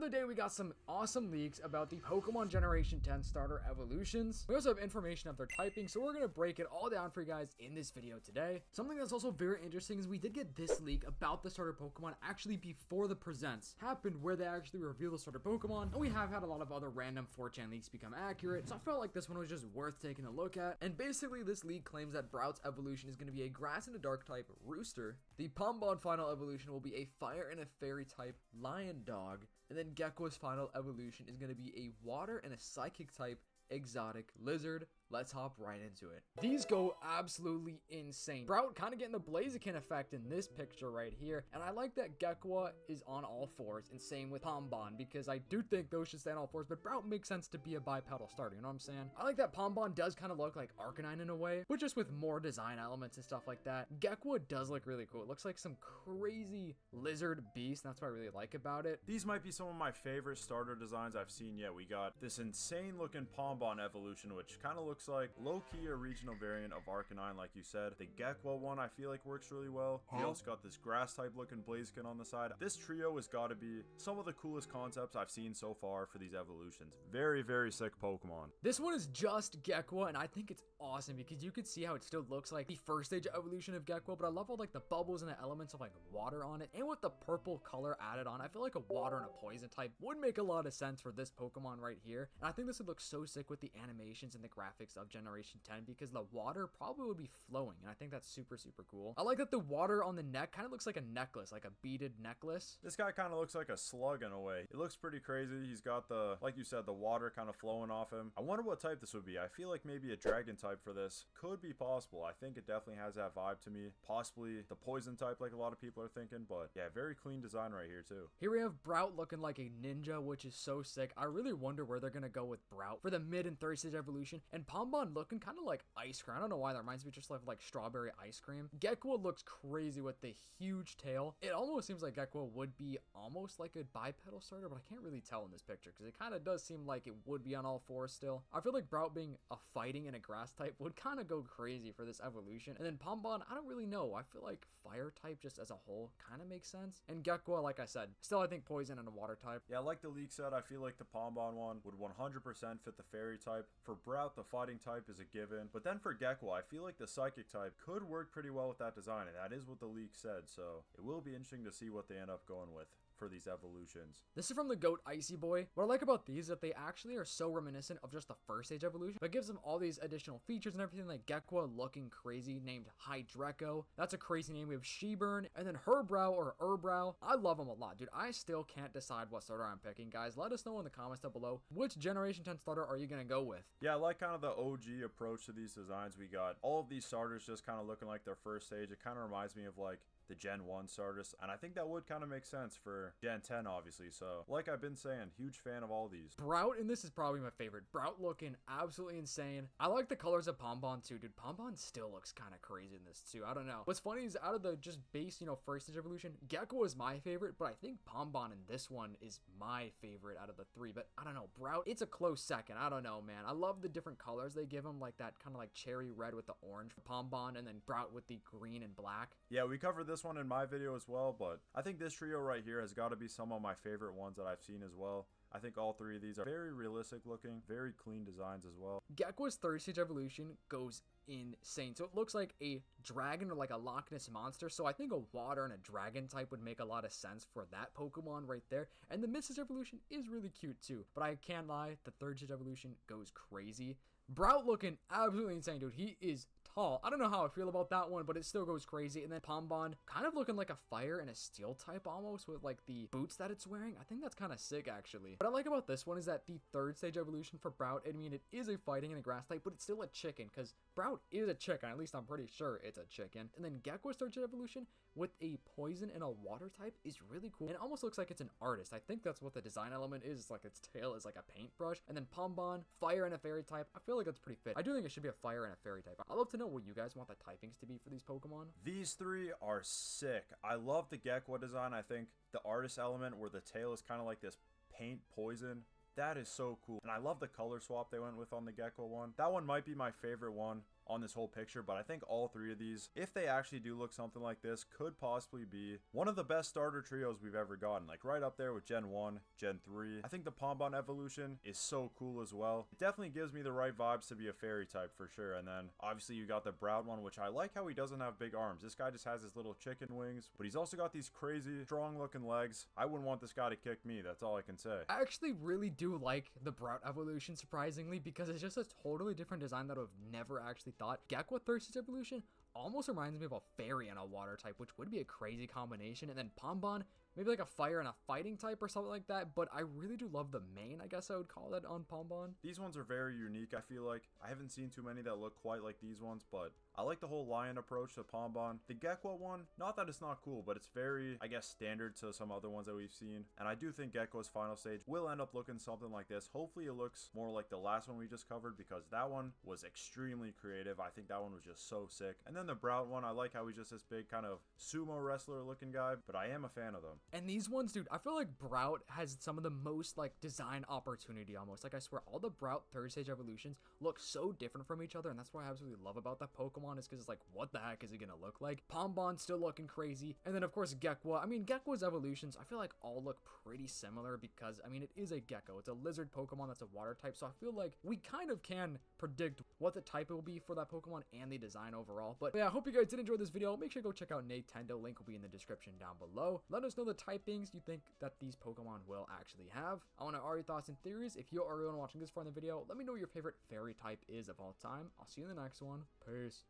other day we got some awesome leaks about the Pokemon Generation 10 starter evolutions. We also have information of their typing, so we're going to break it all down for you guys in this video today. Something that's also very interesting is we did get this leak about the starter Pokemon actually before the presents happened, where they actually reveal the starter Pokemon, and we have had a lot of other random 4chan leaks become accurate, so I felt like this one was just worth taking a look at. And basically this leak claims that Brout's evolution is going to be a grass and a dark type rooster. The Pombon final evolution will be a fire and a fairy type lion dog, and then Gecko's final evolution is going to be a water and a psychic type exotic lizard. Let's hop right into it. These go absolutely insane. Brout kind of getting the Blaziken effect in this picture right here, and I like that Gekwa is on all fours, and same with Pombon, because I do think those should stay on all fours, but Brout makes sense to be a bipedal starter, you know what I'm saying? I like that Pombon does kind of look like Arcanine in a way, but just with more design elements and stuff like that. Gekwa does look really cool. It looks like some crazy lizard beast, and that's what I really like about it. These might be some of my favorite starter designs I've seen yet. We got this insane looking Pombon evolution, which kind of looks like low-key a regional variant of Arcanine, like you said. The Gekwa one I feel like works really well. We also got this grass type looking Blaziken on the side. This trio has got to be some of the coolest concepts I've seen so far for these evolutions. Very, very sick Pokemon. This one is just Gekwa, and I think it's awesome because you could see how it still looks like the first stage evolution of Gekwa, but I love all like the bubbles and the elements of like water on it, and with the purple color added on, I feel like a water and a poison type would make a lot of sense for this Pokemon right here. And I think this would look so sick with the animations and the graphics of Generation 10, because the water probably would be flowing, and I think that's super cool. I like that the water on the neck kind of looks like a necklace, like a beaded necklace. This guy kind of looks like a slug in a way. It looks pretty crazy. He's got the, like you said, the water kind of flowing off him. I wonder what type this would be. I feel like maybe a dragon type for this could be possible. I think it definitely has that vibe to me. Possibly the poison type like a lot of people are thinking, but yeah, very clean design right here too. Here we have Brout looking like a ninja, which is so sick. I really wonder where they're gonna go with Brout for the mid and third stage evolution, and Pombon looking kind of like ice cream. I don't know why that reminds me just like strawberry ice cream. Gekwa looks crazy with the huge tail. It almost seems like Gekwa would be almost like a bipedal starter, but I can't really tell in this picture because it kind of does seem like it would be on all fours still. I feel like Brout being a fighting and a grass type would kind of go crazy for this evolution. And then Pombon, I don't really know. I feel like fire type just as a whole kind of makes sense. And Gekwa, like I said, still I think poison and a water type. Yeah, like the leak said, I feel like the Pombon one would 100% fit the fairy type. For Brout, the fighting type is a given. But then for Gekwa, I feel like the psychic type could work pretty well with that design, and that is what the leak said, so it will be interesting to see what they end up going with for these evolutions. This is from the Goat Icy Boy. What I like about these is that they actually are so reminiscent of just the first stage evolution, but it gives them all these additional features and everything, like Gekwa looking crazy, named Hydreco. That's a crazy name. We have Sheburn, and then Herbrow or Urbrow. I love them a lot, dude. I still can't decide what starter I'm picking, guys. Let us know in the comments down below. Which Generation 10 starter are you gonna go with? Yeah, I like kind of the OG approach to these designs. We got all of these starters just kind of looking like their first stage. It kind of reminds me of like the Gen 1 starters, and I think that would kind of make sense for Gen 10 obviously. So like I've been saying, huge fan of all these. Brout, and this is probably my favorite. Brout looking absolutely insane. I like the colors of Pombon too, dude. Pombon still looks kind of crazy in this too. I don't know. What's funny is out of the just base, you know, first stage evolution, Gekko is my favorite, but I think Pombon in this one is my favorite out of the three. But I don't know, Brout, it's a close second. I don't know, man. I love the different colors they give him, like that kind of like cherry red with the orange for Pombon, and then Brout with the green and black. Yeah, we covered this one in my video as well, but I think this trio right here has got to be some of my favorite ones that I've seen as well. I think all three of these are very realistic looking, very clean designs as well. Gekko's third stage evolution goes insane. So it looks like a dragon or like a Loch Ness monster. So I think a water and a dragon type would make a lot of sense for that Pokemon right there. And the mid-stage evolution is really cute too. But I can't lie, the third stage evolution goes crazy. Brout looking absolutely insane, dude. He is tall. I don't know how I feel about that one, but it still goes crazy. And then Pombon kind of looking like a fire and a steel type almost, with like the boots that it's wearing. I think that's kind of sick actually. What I like about this one is that the third stage evolution for Brout, I mean, it is a fighting and a grass type, but it's still a chicken, because Brout is a chicken. At least I'm pretty sure it's a chicken. And then Gekko's third stage evolution with a poison and a water type is really cool. And it almost looks like it's an artist. I think that's what the design element is. It's like its tail is like a paintbrush. And then Pombon, fire and a fairy type. I feel like that's pretty fit. I do think it should be a fire and a fairy type. I'd love to know what you guys want the typings to be for these Pokemon. These three are sick. I love the Gekwa design. I think the artist element where the tail is kind of like this paint poison, that is so cool. And I love the color swap they went with on the Gekwa one. That one might be my favorite one on this whole picture, but I think all three of these, if they actually do look something like this, could possibly be one of the best starter trios we've ever gotten, like right up there with Gen 1, Gen 3. I think the Pombon evolution is so cool as well. It definitely gives me the right vibes to be a fairy type for sure. And then obviously you got the Brown one, which I like how he doesn't have big arms. This guy just has his little chicken wings, but he's also got these crazy strong looking legs. I wouldn't want this guy to kick me, that's all I can say. I actually really do like the Brout evolution, surprisingly, because it's just a totally different design that I've never actually thought. Gekwa Thirsty evolution almost reminds me of a fairy and a water type, which would be a crazy combination. And then Pombon, maybe like a fire and a fighting type or something like that. But I really do love the main, I guess I would call it, on Pombon. These ones are very unique, I feel like. I haven't seen too many that look quite like these ones, but I like the whole lion approach to Pombon. The Gekwa one, not that it's not cool, but it's very, I guess, standard to some other ones that we've seen. And I do think Gekwa's final stage will end up looking something like this. Hopefully it looks more like the last one we just covered, because that one was extremely creative. I think that one was just so sick. And then the Brout one, I like how he's just this big kind of sumo wrestler looking guy, but I am a fan of them. And these ones, dude, I feel like Brout has some of the most like design opportunity almost. Like I swear, all the Brout third stage evolutions look so different from each other, and that's what I absolutely love about that Pokemon, is because it's like, what the heck is it gonna look like? Pombon still looking crazy, and then of course Gekwa. I mean, Gekwa's evolutions, I feel like all look pretty similar because, I mean, it is a gecko. It's a lizard Pokemon that's a water type, so I feel like we kind of can predict what the type it will be for that Pokemon and the design overall. But yeah, I hope you guys did enjoy this video. Make sure to go check out Nintendo. Link will be in the description down below. Let us know the typings you think that these Pokemon will actually have. I want to know all your thoughts and theories. If you are anyone watching this far in the video, let me know what your favorite fairy type is of all time. I'll see you in the next one. Peace.